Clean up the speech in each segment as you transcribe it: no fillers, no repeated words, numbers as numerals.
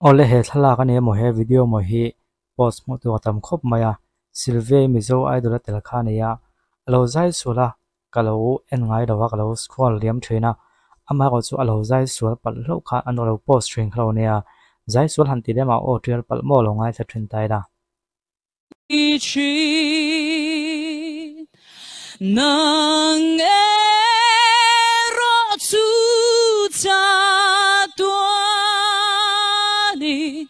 Ole he thala ka ne mo he video mo hi post mo tu tam khop maya silve mizo idol tel kha ne ya alo zai sula kalo en ngai dawa kalo squal liam thina ama ko chu alo zai sul pal lo kha anolo post string kho ne ya zai sul han ti de ma o trial pal mo lo ngai tha thin tai da 一群能爱若出家多里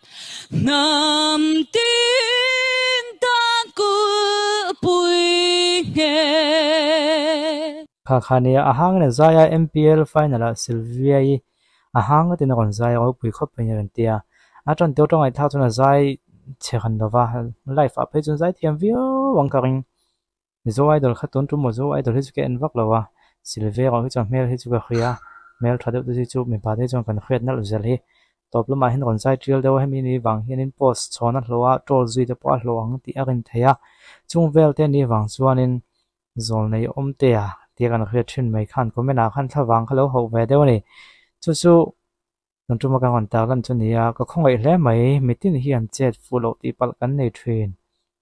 南丁当个不耶。 kha kha ne ahang ne zaya MPL final a silvia i ahang te na kon zai o pui khop pe ne tia atron to tong ai tha chuna zai che khan do wa life up pe chun zai thiam vio wang ka ring zo idol kha ton tu mo zo idol hi ke en vak lawa silve ro hi chang mel hi chu ka khria mel thade tu chu mi pa de chang kan khret na zel hi top lo ma hin kon sai trial de wa mi ni wang hin in post chona hlowa troll zui de pa hlowang ti arin theya chung vel te ni wang chuanin zol nei om te a ti kan khret thin mai khan ko mena khan thawang khalo ho ve de ni chu chu nan tu ma kan on ta lan chu ni a ko khong ai hle mai mitin hi an chet fulo ti pal kan nei thin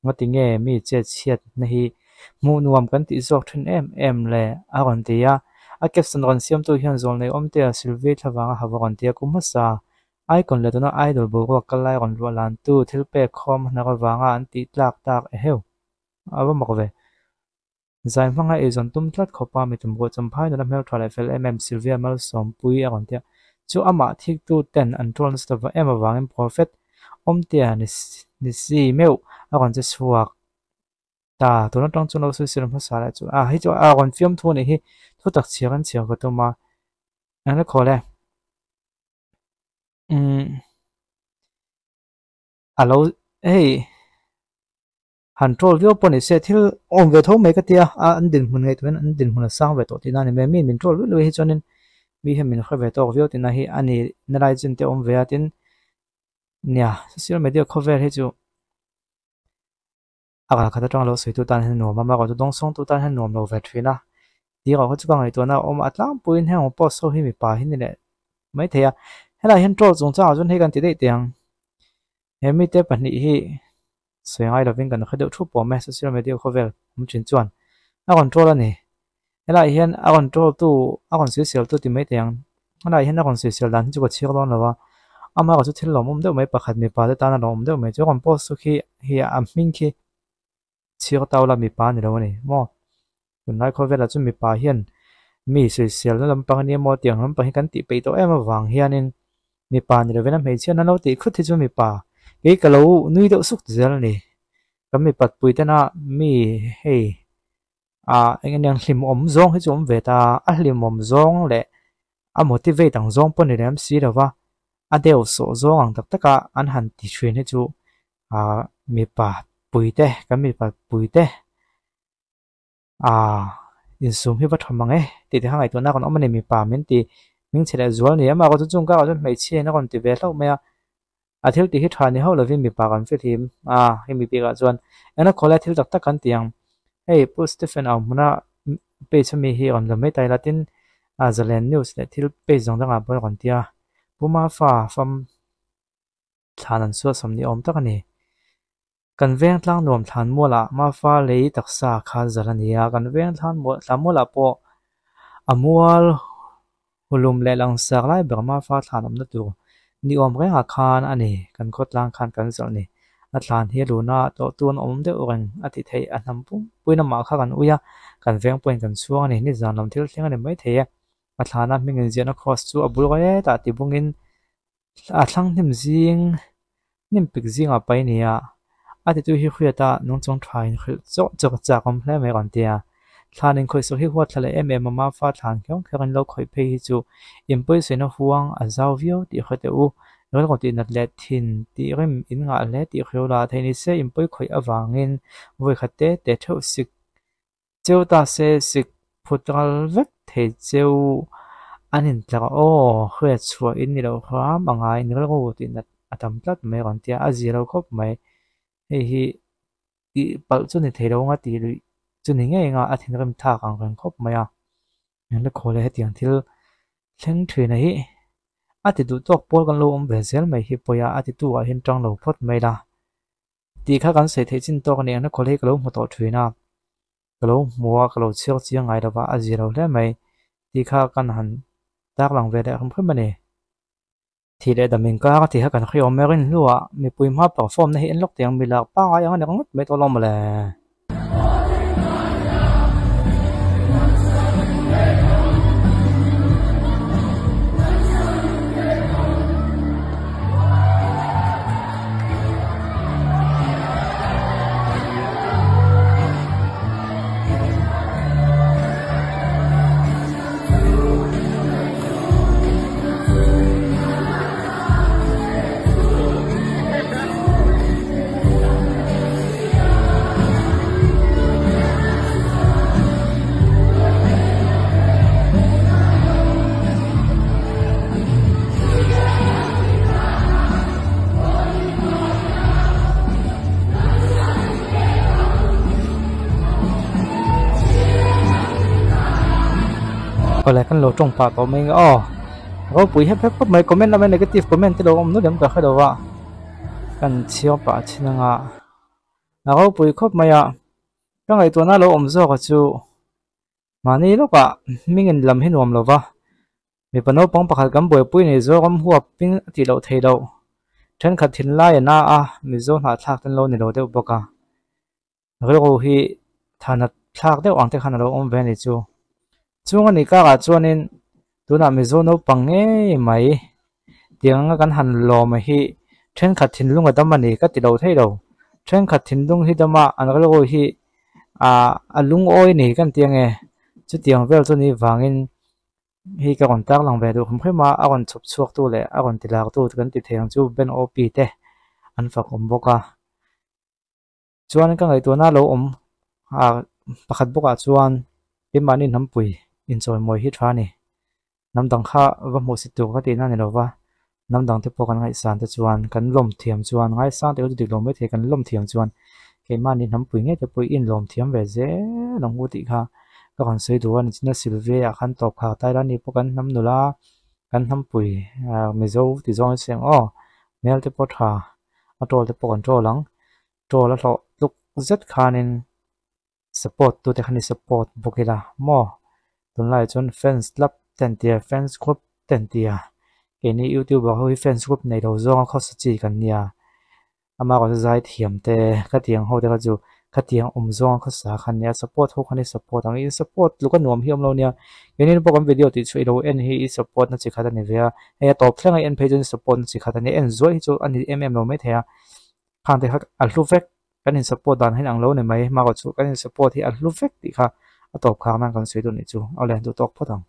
ngoti nge mi chet chiat na hi mu nuam kan ti zok thun em le a ron tia a caption ron siam tu hian zol nei om te a silve thawanga hawa ron tia kum sa icon le na idol bo ko kalai ron ro lan tu thil pe khom na ko wanga an ti tlak tak e heu awa mak ve zai manga e zon tum tlat khopa mi tum go champhai na mel thale fel silvia mal som pui a ron tia chu ama thik tu ten an tron sta wa em awang prophet om tia ni si meu a ron che suak ta to na tang chu no su siram ha sala chu a hi chu a gon film thu ni hi thu tak chiang chiang ko to ma an la khole alo hey han trol vio pon ni se thil om ve tho me ka tia a an din mun ngai tuen an din mun sang ve to ti na ni me min trol lu hi chonin mi he min kha ve to vio ti na hi ani na rai chin te om ve atin nya social media cover he chu aga khata tang lo sui tu tan hen no mama ko dong song tu tan hen nom lo ve thina ti ko chu bang ai to na om atlang puin he om post so hi mi pa hin ne mai thea hela hen trol chung cha jun he kan ti dei tiang he mi te pan ni hi sui ngai lo ving kan khade thu po me social media cover mu chin chuan a control ani hela hian a control tu a kon social tu ti mai tiang hela hian a kon social dan chu ko chik lon lawa ama ko chu thil lom um de mai pakhat mi pa de ta na lom de mai chu kon post su khi hi a ming khi chiếc tàu là mi pa ni lo ni mo kun nai kho vela chu mi pa hian mi social na lam pang ni mo tiang lam pa hi kan ti pe to em awang hianin mi pa ni lo vena mei chian na lo ti khut thi chu mi pa ke ka lo nui do suk zel ni kam mi pat pui ta na mi hey a eng yang hlim om zong hi chu om ve ta a hlim om zong le a motivate ang zong pon ni ram si lo wa a deu so zong ang tak taka an han ti thrin hi chu a mi pa pui te kan mi pa pui te à in sum hi wat hamang e ti ti hangai to na kon omani mi pa min ti ming chele zual ni ama ko chu chung ka ko mei chi na kon ti ve lo me a thil ti hi tha ni ho lo vi mi pa kan fe thim a hi mi pi ga chuan ena khola thil tak tak kan tiang hey pu stephen au muna pe chami hi on lo me tai latin a zalen news le thil pe jong danga bo kon tia puma fa fam thanan su som ni om tak ani kan veng tlang nuam thlan mua la ma fa lei taksa kha zarania kan veng thlan mo tlang mua la po amual hulum le lang sak lai ber ma fa thlan om na tu ni om re ha khan ani kan khot lang khan kan zol ni a thlan hi luna to tun om de orang ati thei a nam pu puina ma kha kan uya kan veng point kan chuang ani ni zan lam thil thling ani mai theya a thana mingin zian a cross chu abul ga ta ti bungin a thlang nim zing nim pik zing a pai nia ati tu hi khuyata nung chong thain khil zo chok cha kom hle me ron tia thlanin khoi so hi huat thlale ma fa thlan kyong kherin lo khoi phe hi chu impoi se no huang a zau vio ti khote u rol ko ti nat le thin ti rim in nga le ti khola thaini se impoi khoi awangin voi khate te tho sik cheu ta se sik phutral vek the cheu anin tla o khwe chua in ni lo kha mangai ni lo ti nat atam tlat me ron tia a zero khop mai hei hi ti pal chu ni thei ronga ti lui chu ni nge nga a thin rem tha kang reng khop maya nen le khole he tiang thil thleng thri na hi ati du tok pol kan lo ve zel mai hi poya ati tu a hin tang lo phot mai la ti kha kan se the chin to kan ne khole ka lo mu to thina ka lo muwa ka lo chiang chiang ngai da wa a zero le mai ti kha kan han tak lang ve da kham kham mane thì để đầm mình có thì hắn khi ông Merin lúa mình bùi má perform này hiện lúc tiếng mình là ba ai anh cũng mấy tôi lo mà là có lẽ căn lỗ trong phạt của mình có bùi hết phép mấy comment là mấy negative comment thì đâu ông nói điểm cả khai đầu ạ căn chiếu bả trên ngã có bùi khóc mấy cái ngày tuần nào ông giờ có chú mà ní lúc mình làm hết nuông rồi va mình phải nói bằng bạc gắm bùi bùi này giờ gắm hùa pin thì đâu thấy đâu trên khát thiên lai na mình giờ hạt thác trên lô này đâu đều bạc cái đó thì thằng thác đều ăn thế khăn đâu ông về này chú chung anh cả chuan in tu na mi zo no pange mai tiang kan han lo ma hi then khat thin lunga damani ka ti lo thei lo then khat thin lung hi dama an lo hi lung oi ni kan tiang e chu tiang vel chu ni wangin hi ka kon tak lang ve du khum khema a kon chup chuak tu le a kon ti lak tu kan ti theng chu ben op te an fa kom boka chuan ka ngai tu na lo pakhat boka chuan mani nampui enjoy moi hi thani namdang kha va mo situ ka ti na ne lova namdang te pokan ngai san te chuan kan lom thiam chuan ngai san te du lom me the kan lom thiam chuan ke mani nampui nge te pui in lom thiam ve ze nong u ti kha ka kan sei du an china silve a khan top kha tai ra ni pokan nam nula kan nampui me zo ti zo seng mel te potha atol te pokan tro lang tro la lo luk zet khanin support tu te khani support bokila mo tun lai chon fans club ten tia fans group ten tia ke ni youtube ho fans group nei do zong kho chi kan nia ama ko zai thiam te ka tiang ho te ka chu ka tiang zong kho sa khan nia support ho khani support ang in support lu ka nom hiam lo nia ke ni program video ti chui lo en hi support na chi khata ni ve e top thlang en page support chi khata ni enjoy chu ani lo me thea khang te khak al lu vek kan in support dan hin ang lo ne mai ma ko chu kan in support hi a lu vek ti kha a top khang nan kan sui tu ni chu au len tu tok photang